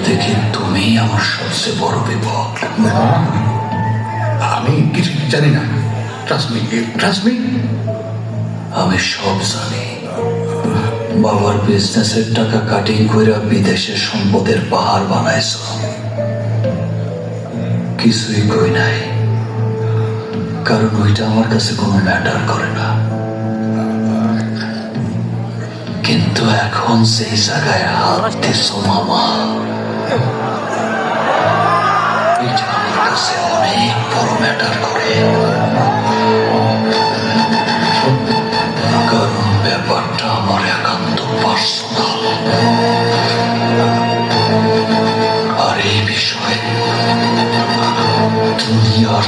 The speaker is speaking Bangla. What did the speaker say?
দেখি তুমি আমার সবচেয়ে বড় বিপদ। না, আমি কিছু জানি না। Trust me. আমি সব জানি। বাবার বিজনেসের টাকা কাটিং কইরা বিদেশে সম্পদের পাহাড় বানাইছ। কিছুই কই নাই, কারণ ওইটা আমার কাছে কোনো ম্যাটার করে না। কিন্তু এখন সেই জায়গায় হাত দিছ মামা, এটা আমার কাছে অনেক বড় ম্যাটার করে। কারণ ব্যাপারটা আমার একান্ত পার্সোনাল। আর এই বিষয়ে দুনিয়ার